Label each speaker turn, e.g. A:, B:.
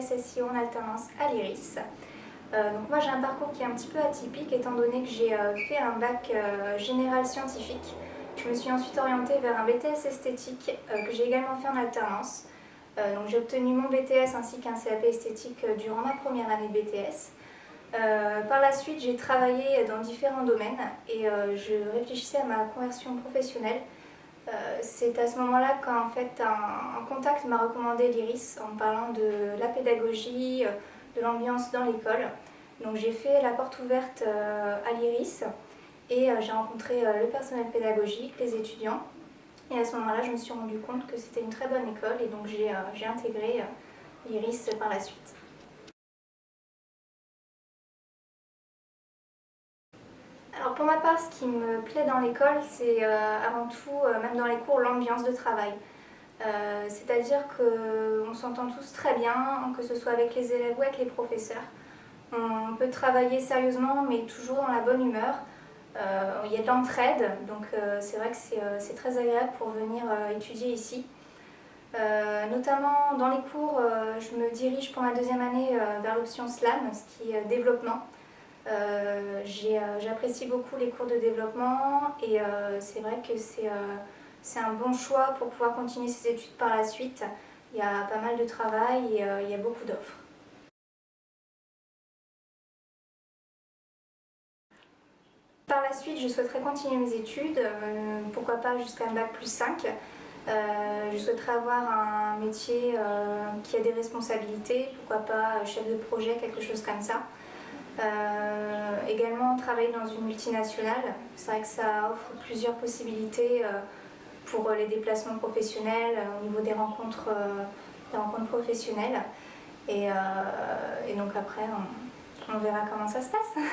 A: SSIO en alternance à l'IRIS. Donc moi j'ai un parcours qui est un petit peu atypique étant donné que j'ai fait un bac général scientifique. Je me suis ensuite orientée vers un BTS esthétique que j'ai également fait en alternance. Donc j'ai obtenu mon BTS ainsi qu'un CAP esthétique durant ma première année de BTS. Par la suite, j'ai travaillé dans différents domaines et je réfléchissais à ma conversion professionnelle. C'est à ce moment-là qu'en fait un contact m'a recommandé l'IRIS en me parlant de la pédagogie, de l'ambiance dans l'école. Donc j'ai fait la porte ouverte à l'IRIS et j'ai rencontré le personnel pédagogique, les étudiants. Et à ce moment-là, je me suis rendu compte que c'était une très bonne école et donc j'ai intégré l'IRIS par la suite. Alors pour ma part, ce qui me plaît dans l'école, c'est avant tout, même dans les cours, l'ambiance de travail. C'est-à-dire qu'on s'entend tous très bien, que ce soit avec les élèves ou avec les professeurs. On peut travailler sérieusement, mais toujours dans la bonne humeur. Il y a de l'entraide, donc c'est vrai que c'est très agréable pour venir étudier ici. Notamment dans les cours, je me dirige pour ma deuxième année vers l'option SLAM, ce qui est développement. J'apprécie beaucoup les cours de développement et c'est vrai que c'est un bon choix pour pouvoir continuer ses études par la suite. Il y a pas mal de travail et il y a beaucoup d'offres. Par la suite, je souhaiterais continuer mes études, pourquoi pas jusqu'à un bac+5. Je souhaiterais avoir un métier qui a des responsabilités, pourquoi pas chef de projet, quelque chose comme ça. Également travailler dans une multinationale, c'est vrai que ça offre plusieurs possibilités pour les déplacements professionnels, au niveau des rencontres professionnelles. Et donc après, on verra comment ça se passe.